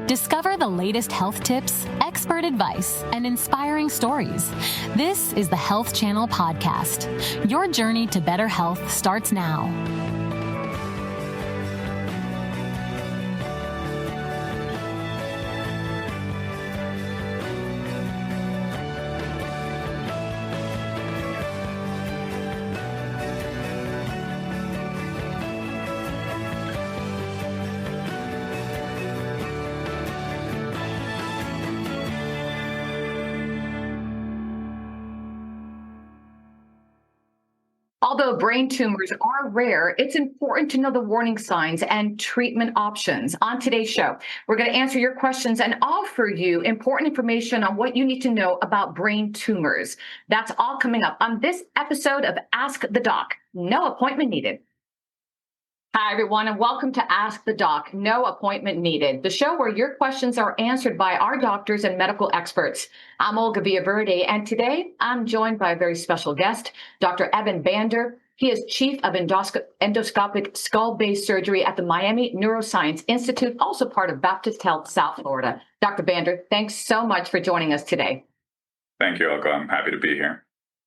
Discover the latest health tips, expert advice, and inspiring stories. This is the Health Channel Podcast. Your journey to better health starts now. Although brain tumors are rare, it's important to know the warning signs and treatment options. On today's show, we're going to answer your questions and offer you important information on what you need to know about brain tumors. That's all coming up on this episode of Ask the Doc. No appointment needed. Hi, everyone, and welcome to Ask the Doc, No Appointment Needed, the show where your questions are answered by our doctors and medical experts. I'm Olga Villaverde, and today I'm joined by a very special guest, Dr. Evan Bander. He is Chief of Endoscopic Skull Base Surgery at the Miami Neuroscience Institute, also part of Baptist Health, South Florida. Dr. Bander, thanks so much for joining us today. Thank you, Olga. I'm happy to be here.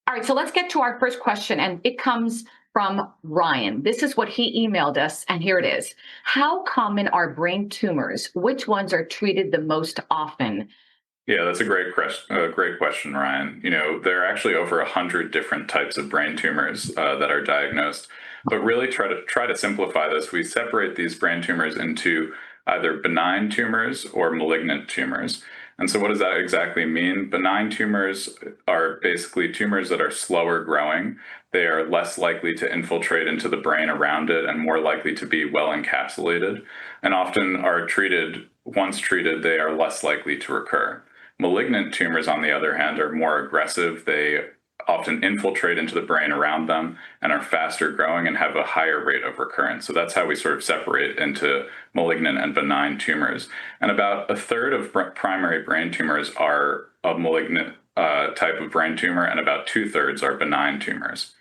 All right, so let's get to our first question, and it comes from Ryan. This is what he emailed us, and here it is. How common are brain tumors? Which ones are treated the most often? Yeah, that's a great question, Ryan. You know, there are actually over 100 different types of brain tumors that are diagnosed. But really try to simplify this. We separate these brain tumors into either benign tumors or malignant tumors. And so what does that exactly mean? Benign tumors are basically tumors that are slower growing. They are less likely to infiltrate into the brain around it and more likely to be well encapsulated, and often are treated. Once treated, they are less likely to recur. Malignant tumors, on the other hand, are more aggressive. They often infiltrate into the brain around them and are faster growing and have a higher rate of recurrence. So that's how we sort of separate into malignant and benign tumors. And about a third of primary brain tumors are a malignant type of brain tumor, and about 2/3 are benign tumors.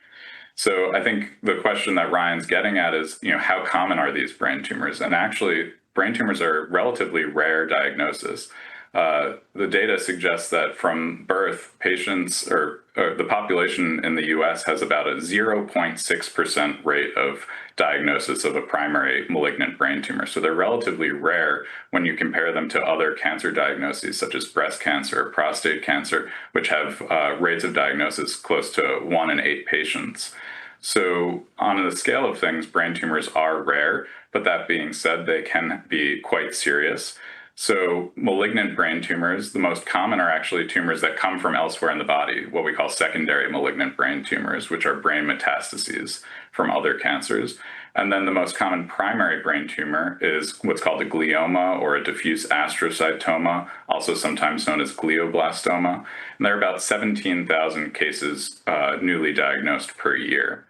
So I think the question that Ryan's getting at is, how common are these brain tumors? And actually, brain tumors are a relatively rare diagnosis. The data suggests that from birth, patients or the population in the U.S. has about a 0.6% rate of diagnosis of a primary malignant brain tumor. So they're relatively rare when you compare them to other cancer diagnoses, such as breast cancer or prostate cancer, which have rates of diagnosis close to 1 in 8 patients. So on the scale of things, brain tumors are rare, but that being said, they can be quite serious. So malignant brain tumors, the most common are actually tumors that come from elsewhere in the body, what we call secondary malignant brain tumors, which are brain metastases from other cancers. And then the most common primary brain tumor is what's called a glioma or a diffuse astrocytoma, also sometimes known as glioblastoma. And there are about 17,000 cases newly diagnosed per year.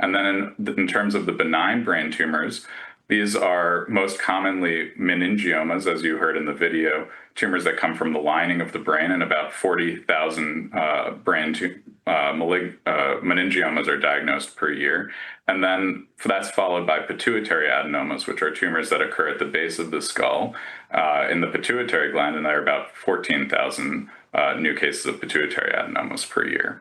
And then in terms of the benign brain tumors, these are most commonly meningiomas, as you heard in the video, tumors that come from the lining of the brain, and about 40,000 meningiomas are diagnosed per year. And then that's followed by pituitary adenomas, which are tumors that occur at the base of the skull in the pituitary gland, and there are about 14,000 new cases of pituitary adenomas per year.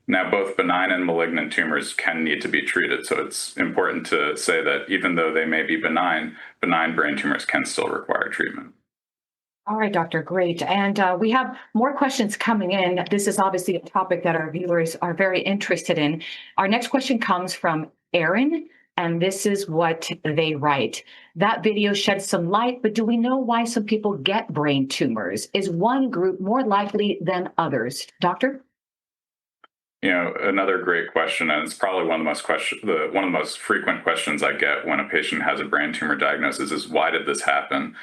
Now, both benign and malignant tumors can need to be treated, so it's important to say that even though they may be benign brain tumors can still require treatment. All right, Doctor, great. And we have more questions coming in. This is obviously a topic that our viewers are very interested in. Our next question comes from Aaron, and this is what they write. That video sheds some light, but do we know why some people get brain tumors? Is one group more likely than others? Doctor? Another great question, and it's probably one of the most frequent questions I get when a patient has a brain tumor diagnosis is, why did this happen?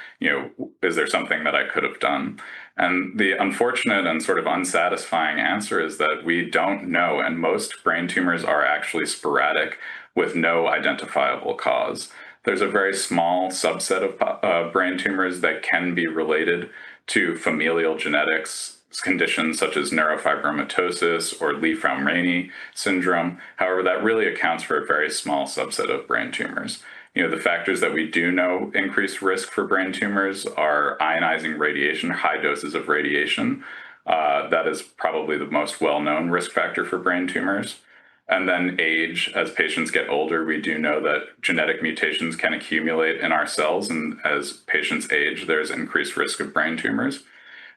Is there something that I could have done? And the unfortunate and sort of unsatisfying answer is that we don't know, and most brain tumors are actually sporadic with no identifiable cause. There's a very small subset of brain tumors that can be related to familial genetics, conditions such as neurofibromatosis or Li-Fraumeni syndrome. However, that really accounts for a very small subset of brain tumors. The factors that we do know increase risk for brain tumors are ionizing radiation, high doses of radiation. That is probably the most well-known risk factor for brain tumors. And then age. As patients get older, we do know that genetic mutations can accumulate in our cells, and as patients age, there's increased risk of brain tumors.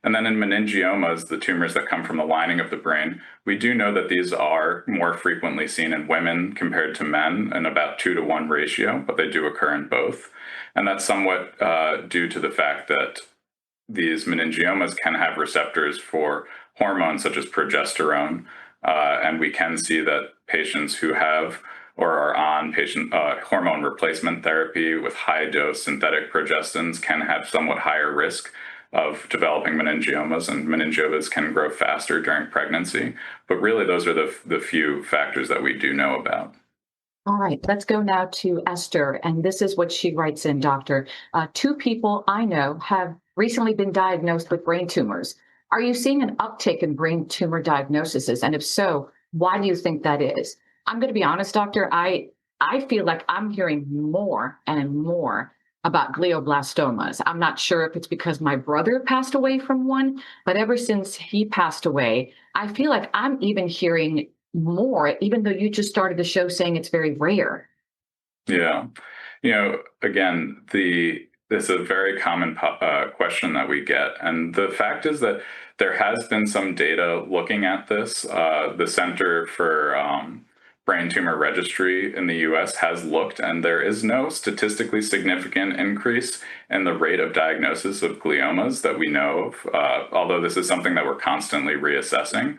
And then in meningiomas, the tumors that come from the lining of the brain, we do know that these are more frequently seen in women compared to men in about 2-to-1 ratio, but they do occur in both. And that's somewhat due to the fact that these meningiomas can have receptors for hormones such as progesterone. And we can see that patients who have or are on hormone replacement therapy with high dose synthetic progestins can have somewhat higher risk of developing meningiomas, and meningiomas can grow faster during pregnancy. But really, those are the few factors that we do know about. All right, let's go now to Esther. And this is what she writes in, Doctor. 2 people I know have recently been diagnosed with brain tumors. Are you seeing an uptick in brain tumor diagnoses? And if so, why do you think that is? I'm going to be honest, Doctor. I feel like I'm hearing more and more about glioblastomas. I'm not sure if it's because my brother passed away from one, but ever since he passed away, I feel like I'm even hearing more, even though you just started the show saying it's very rare. Yeah. Again, this is a very common question that we get. And the fact is that there has been some data looking at this. The Center for Brain Tumor Registry in the US has looked, and there is no statistically significant increase in the rate of diagnosis of gliomas that we know of, although this is something that we're constantly reassessing.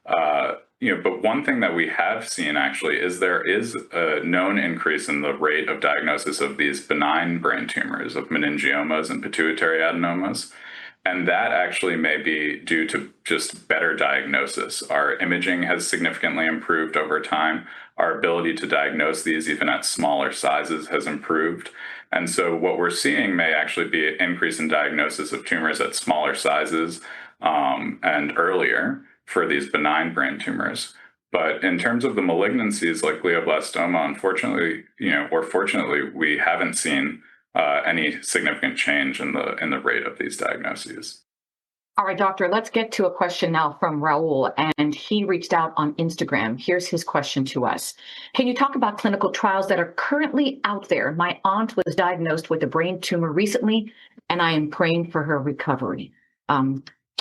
But one thing that we have seen actually is there is a known increase in the rate of diagnosis of these benign brain tumors, of meningiomas and pituitary adenomas. And that actually may be due to just better diagnosis. Our imaging has significantly improved over time. Our ability to diagnose these, even at smaller sizes, has improved. And so what we're seeing may actually be an increase in diagnosis of tumors at smaller sizes and earlier for these benign brain tumors. But in terms of the malignancies like glioblastoma, unfortunately, or fortunately, we haven't seen any significant change in the rate of these diagnoses. All right, doctor, let's get to a question now from Raul, and he reached out on Instagram. Here's his question to us. Can you talk about clinical trials that are currently out there? My aunt was diagnosed with a brain tumor recently, and I am praying for her recovery.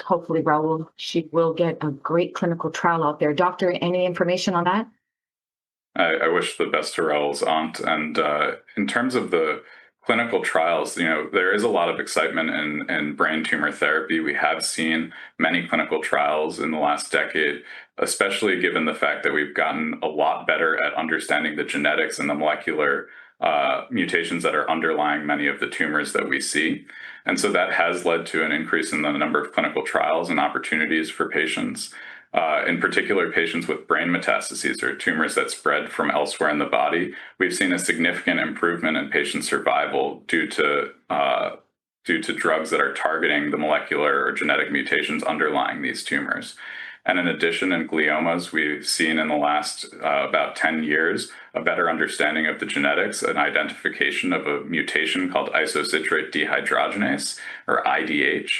Hopefully, Raul, she will get a great clinical trial out there. Doctor, any information on that? I wish the best to Raul's aunt. And in terms of the clinical trials, there is a lot of excitement in brain tumor therapy. We have seen many clinical trials in the last decade, especially given the fact that we've gotten a lot better at understanding the genetics and the molecular mutations that are underlying many of the tumors that we see. And so that has led to an increase in the number of clinical trials and opportunities for patients. In particular, patients with brain metastases or tumors that spread from elsewhere in the body, we've seen a significant improvement in patient survival due to drugs that are targeting the molecular or genetic mutations underlying these tumors. And in addition, in gliomas, we've seen in the last about 10 years a better understanding of the genetics and identification of a mutation called isocitrate dehydrogenase, or IDH,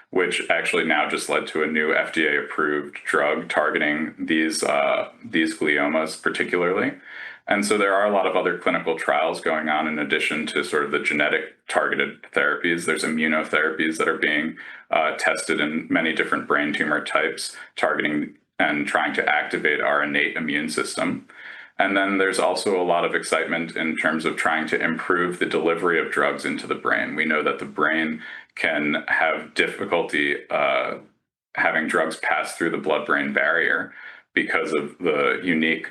which actually now just led to a new FDA-approved drug targeting these gliomas particularly. And so there are a lot of other clinical trials going on in addition to sort of the genetic targeted therapies. There's immunotherapies that are being tested in many different brain tumor types, targeting and trying to activate our innate immune system. And then there's also a lot of excitement in terms of trying to improve the delivery of drugs into the brain. We know that the brain can have difficulty having drugs pass through the blood-brain barrier because of the unique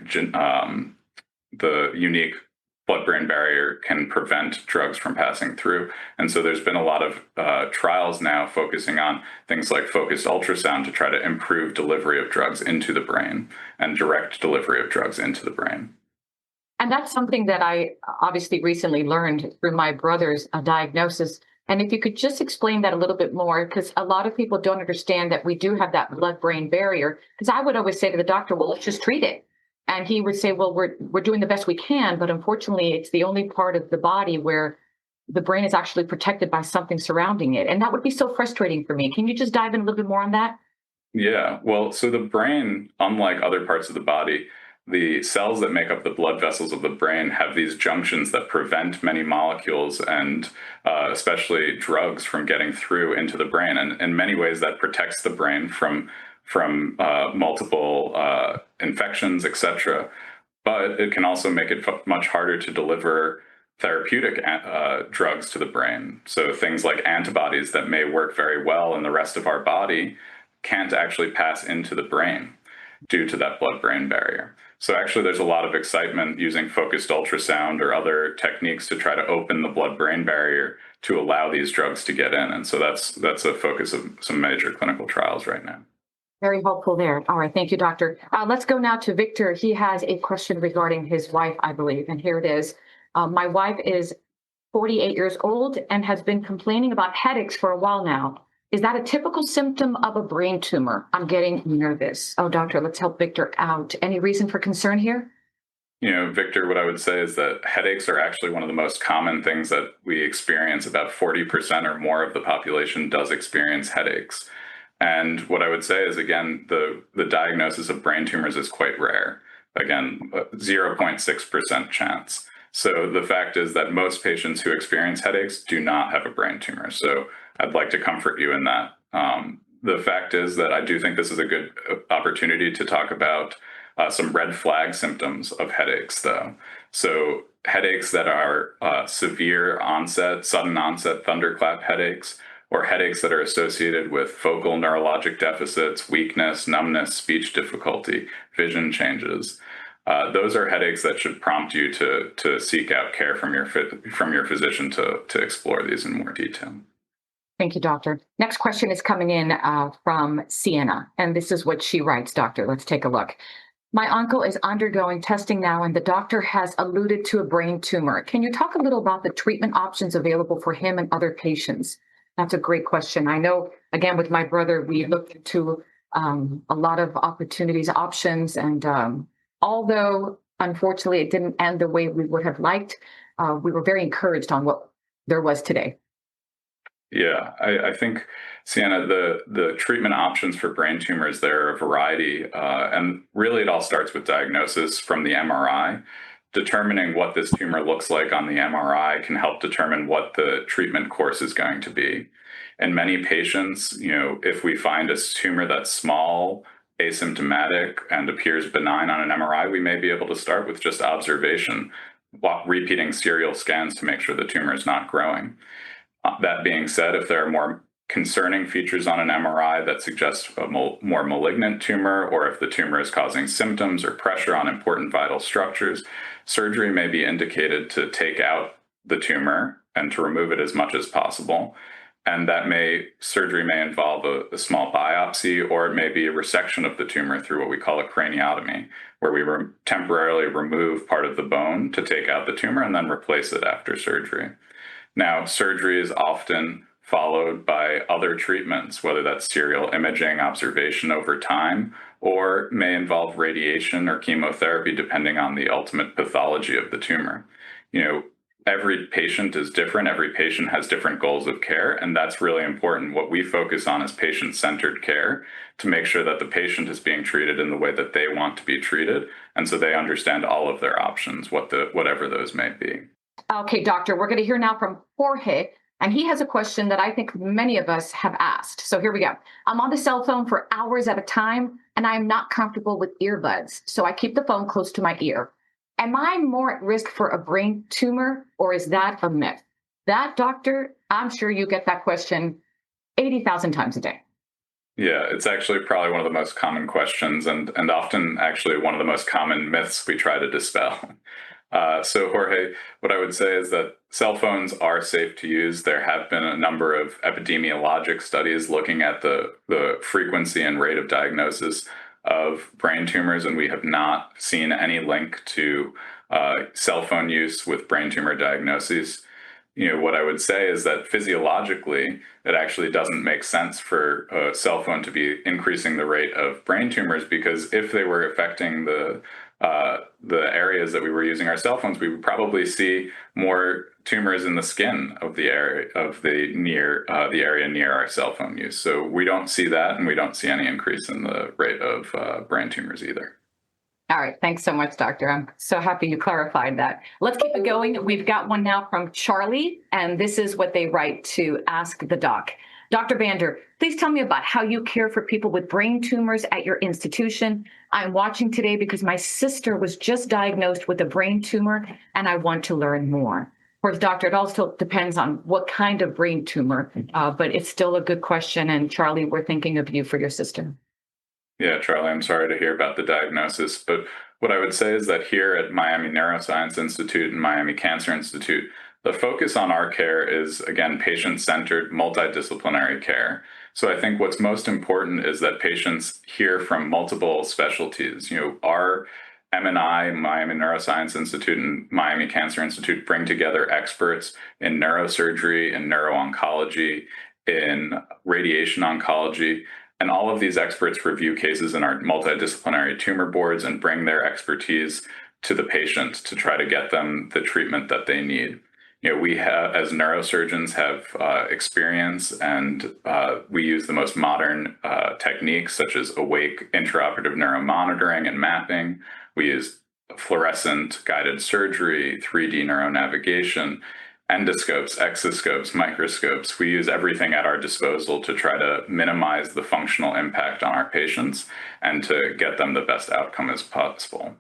blood-brain barrier can prevent drugs from passing through. And so there's been a lot of trials now focusing on things like focused ultrasound to try to improve delivery of drugs into the brain and direct delivery of drugs into the brain. And that's something that I obviously recently learned through my brother's diagnosis. And if you could just explain that a little bit more, because a lot of people don't understand that we do have that blood-brain barrier. Because I would always say to the doctor, well, let's just treat it. And he would say, well, we're doing the best we can, but unfortunately, it's the only part of the body where the brain is actually protected by something surrounding it. And that would be so frustrating for me. Can you just dive in a little bit more on that? Yeah, well, so the brain, unlike other parts of the body, the cells that make up the blood vessels of the brain have these junctions that prevent many molecules and especially drugs from getting through into the brain. And in many ways, that protects the brain from multiple infections, etc. But it can also make it much harder to deliver therapeutic drugs to the brain. So things like antibodies that may work very well in the rest of our body can't actually pass into the brain due to that blood-brain barrier. So actually, there's a lot of excitement using focused ultrasound or other techniques to try to open the blood-brain barrier to allow these drugs to get in. And so that's a focus of some major clinical trials right now. Very helpful there. All right. Thank you, doctor. Let's go now to Victor. He has a question regarding his wife, I believe. And here it is. My wife is 48 years old and has been complaining about headaches for a while now. Is that a typical symptom of a brain tumor? I'm getting nervous. Oh, doctor, let's help Victor out. Any reason for concern here? Victor, what I would say is that headaches are actually one of the most common things that we experience. About 40% or more of the population does experience headaches. And what I would say is, again, the diagnosis of brain tumors is quite rare. Again, 0.6% chance. So the fact is that most patients who experience headaches do not have a brain tumor. So I'd like to comfort you in that. The fact is that I do think this is a good opportunity to talk about some red flag symptoms of headaches, though. So headaches that are severe onset, sudden onset thunderclap headaches, or headaches that are associated with focal neurologic deficits, weakness, numbness, speech difficulty, vision changes. Those are headaches that should prompt you to seek out care from your physician to explore these in more detail. Thank you, doctor. Next question is coming in from Sienna, and this is what she writes, doctor. Let's take a look. My uncle is undergoing testing now, and the doctor has alluded to a brain tumor. Can you talk a little about the treatment options available for him and other patients? That's a great question. I know, again, with my brother, we looked into a lot of opportunities, options, and although, unfortunately, it didn't end the way we would have liked, we were very encouraged on what there was today. Yeah, I think, Sienna, the treatment options for brain tumors, there are a variety. And really, it all starts with diagnosis from the MRI. Determining what this tumor looks like on the MRI can help determine what the treatment course is going to be. In many patients, if we find a tumor that's small, asymptomatic, and appears benign on an MRI, we may be able to start with just observation, while repeating serial scans to make sure the tumor is not growing. That being said, if there are more concerning features on an MRI that suggest a more malignant tumor, or if the tumor is causing symptoms or pressure on important vital structures, surgery may be indicated to take out the tumor and to remove it as much as possible. And surgery may involve a small biopsy, or it may be a resection of the tumor through what we call a craniotomy, where we temporarily remove part of the bone to take out the tumor and then replace it after surgery. Now, surgery is often followed by other treatments, whether that's serial imaging, observation over time, or may involve radiation or chemotherapy, depending on the ultimate pathology of the tumor. Every patient is different. Every patient has different goals of care, and that's really important. What we focus on is patient-centered care to make sure that the patient is being treated in the way that they want to be treated, and so they understand all of their options, whatever those may be. Okay, doctor, we're going to hear now from Jorge, and he has a question that I think many of us have asked. So here we go. I'm on the cell phone for hours at a time, and I'm not comfortable with earbuds, so I keep the phone close to my ear. Am I more at risk for a brain tumor, or is that a myth? That, doctor, I'm sure you get that question 80,000 times a day. Yeah, it's actually probably one of the most common questions, and often actually one of the most common myths we try to dispel. So Jorge, what I would say is that cell phones are safe to use. There have been a number of epidemiologic studies looking at the frequency and rate of diagnosis of brain tumors, and we have not seen any link to cell phone use with brain tumor diagnoses. What I would say is that physiologically, it actually doesn't make sense for a cell phone to be increasing the rate of brain tumors, because if they were affecting the the areas that we were using our cell phones, we would probably see more tumors in the skin of the area the area near our cell phone use. So we don't see that, and we don't see any increase in the rate of brain tumors either. All right. Thanks so much, Doctor. I'm so happy you clarified that. Let's keep it going. We've got one now from Charlie, and this is what they write to ask the doc. Dr. Vander, please tell me about how you care for people with brain tumors at your institution. I'm watching today because my sister was just diagnosed with a brain tumor, and I want to learn more. Of course, doctor, it also depends on what kind of brain tumor, but it's still a good question. And Charlie, we're thinking of you for your sister. Yeah, Charlie, I'm sorry to hear about the diagnosis, but what I would say is that here at Miami Neuroscience Institute and Miami Cancer Institute, the focus on our care is, again, patient-centered, multidisciplinary care. So I think what's most important is that patients hear from multiple specialties. Our MNI, Miami Neuroscience Institute, and Miami Cancer Institute bring together experts in neurosurgery, in neuro-oncology, in radiation oncology. And all of these experts review cases in our multidisciplinary tumor boards and bring their expertise to the patient to try to get them the treatment that they need. We have, as neurosurgeons, have experience, and we use the most modern techniques such as awake intraoperative neuromonitoring and mapping. We use fluorescent guided surgery, 3D neuronavigation, endoscopes, exoscopes, microscopes. We use everything at our disposal to try to minimize the functional impact on our patients and to get them the best outcome as possible.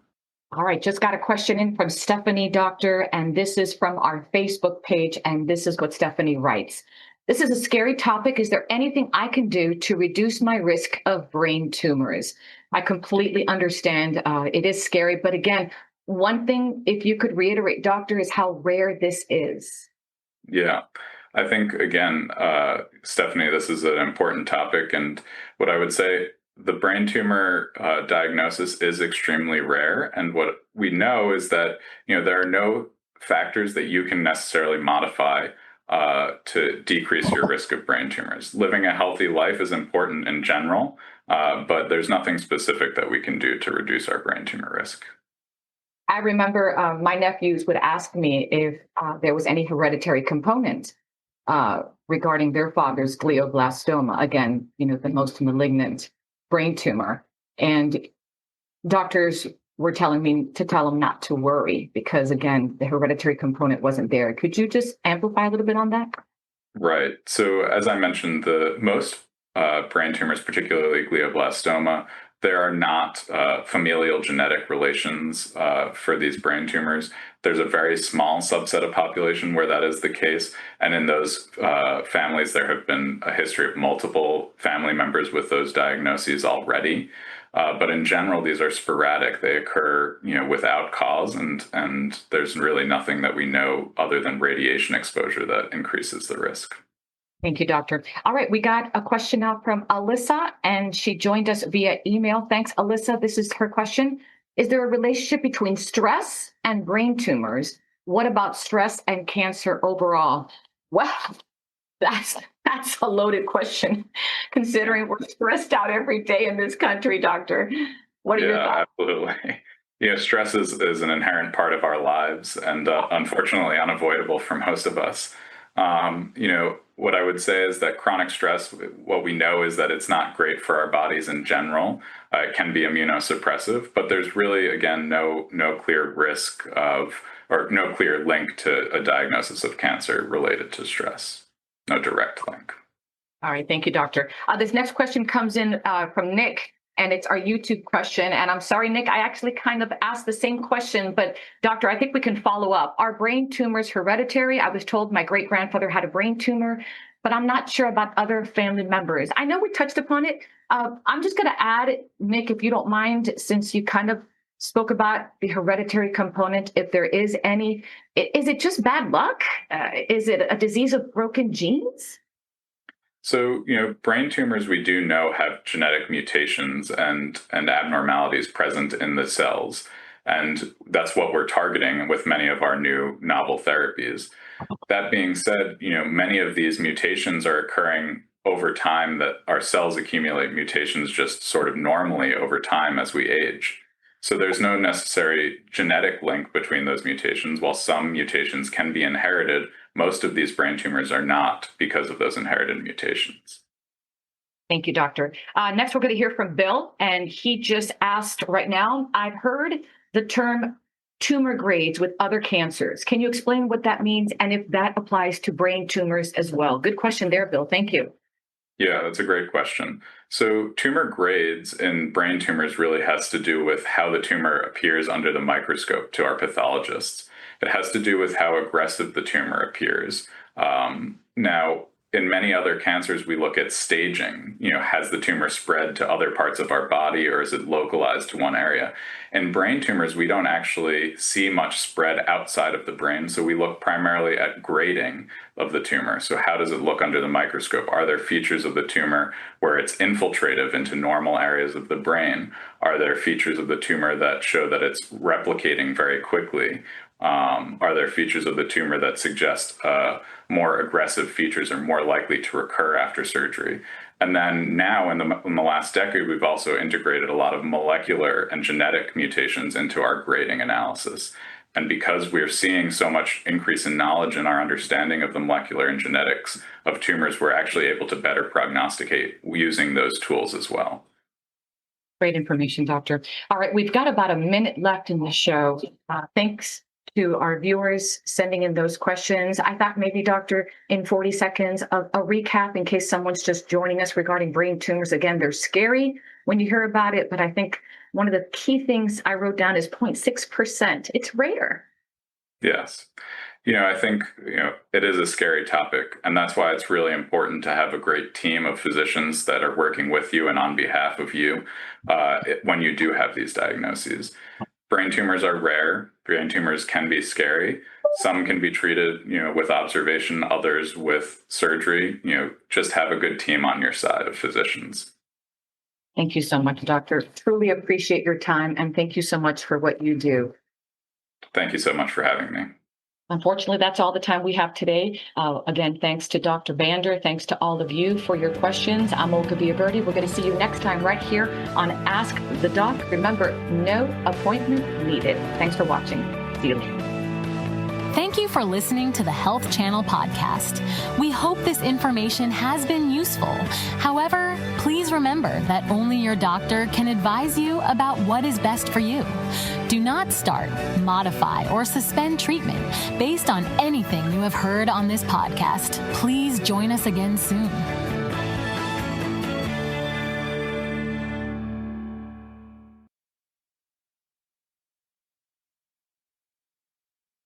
All right, just got a question in from Stephanie, doctor, and this is from our Facebook page, and this is what Stephanie writes. This is a scary topic. Is there anything I can do to reduce my risk of brain tumors? I completely understand. It is scary, but again, one thing, if you could reiterate, doctor, is how rare this is. Yeah, I think, again, Stephanie, this is an important topic. And what I would say, the brain tumor diagnosis is extremely rare. And what we know is that, there are no factors that you can necessarily modify to decrease your risk of brain tumors. Living a healthy life is important in general, but there's nothing specific that we can do to reduce our brain tumor risk. I remember my nephews would ask me if there was any hereditary component regarding their father's glioblastoma, again, the most malignant brain tumor. And doctors were telling me to tell them not to worry because, again, the hereditary component wasn't there. Could you just amplify a little bit on that? Right. So as I mentioned, the most brain tumors, particularly glioblastoma, there are not familial genetic relations for these brain tumors. There's a very small subset of population where that is the case. And in those families, there have been a history of multiple family members with those diagnoses already. But in general, these are sporadic. They occur, without cause, and there's really nothing that we know other than radiation exposure that increases the risk. Thank you, doctor. All right, we got a question now from Alyssa, and she joined us via email. Thanks, Alyssa. This is her question. Is there a relationship between stress and brain tumors? What about stress and cancer overall? Well, that's a loaded question, considering we're stressed out every day in this country, doctor. What are your thoughts? Absolutely. Stress is an inherent part of our lives and unfortunately unavoidable for most of us. What I would say is that chronic stress, what we know is that it's not great for our bodies in general. It can be immunosuppressive, but there's really, again, no clear risk or no clear link to a diagnosis of cancer related to stress. No direct link. All right. Thank you, doctor. This next question comes in from Nick. And it's our YouTube question. And I'm sorry, Nick, I actually kind of asked the same question, but doctor, I think we can follow up. Are brain tumors hereditary? I was told my great-grandfather had a brain tumor, but I'm not sure about other family members. I know we touched upon it. I'm just going to add, Nick, if you don't mind, since you kind of spoke about the hereditary component, if there is any, is it just bad luck? Is it a disease of broken genes? So, brain tumors, we do know, have genetic mutations and abnormalities present in the cells. And that's what we're targeting with many of our new novel therapies. That being said, many of these mutations are occurring over time, that our cells accumulate mutations just sort of normally over time as we age. So there's no necessary genetic link between those mutations. While some mutations can be inherited, most of these brain tumors are not because of those inherited mutations. Thank you, doctor. Next, we're going to hear from Bill, and he just asked right now, I've heard the term tumor grades with other cancers. Can you explain what that means and if that applies to brain tumors as well? Good question there, Bill. Thank you. Yeah, that's a great question. So tumor grades in brain tumors really has to do with how the tumor appears under the microscope to our pathologists. It has to do with how aggressive the tumor appears. Now, in many other cancers, we look at staging. Has the tumor spread to other parts of our body, or is it localized to one area? In brain tumors, we don't actually see much spread outside of the brain, so we look primarily at grading of the tumor. So how does it look under the microscope? Are there features of the tumor where it's infiltrative into normal areas of the brain? Are there features of the tumor that show that it's replicating very quickly? Are there features of the tumor that suggest more aggressive features are more likely to recur after surgery? And then now in the last decade, we've also integrated a lot of molecular and genetic mutations into our grading analysis. And because we're seeing so much increase in knowledge in our understanding of the molecular and genetics of tumors, we're actually able to better prognosticate using those tools as well. Great information, doctor. All right, we've got about a minute left in the show. Thanks to our viewers sending in those questions. I thought maybe, doctor, in 40 seconds, a recap in case someone's just joining us regarding brain tumors. Again, they're scary when you hear about it, but I think one of the key things I wrote down is 0.6%. It's rare. Yes. I think, it is a scary topic, and that's why it's really important to have a great team of physicians that are working with you and on behalf of you when you do have these diagnoses. Brain tumors are rare. Brain tumors can be scary. Some can be treated, with observation, others with surgery. Just have a good team on your side of physicians. Thank you so much, doctor. Truly appreciate your time, and thank you so much for what you do. Thank you so much for having me. Unfortunately, that's all the time we have today. Again, thanks to Dr. Bander. Thanks to all of you for your questions. I'm Olga Villaverdi. We're going to see you next time right here on Ask the Doc. Remember, no appointment needed. Thanks for watching. See you later. Thank you for listening to the Health Channel podcast. We hope this information has been useful. However, please remember that only your doctor can advise you about what is best for you. Do not start, modify, or suspend treatment based on anything you have heard on this podcast. Please join us again soon.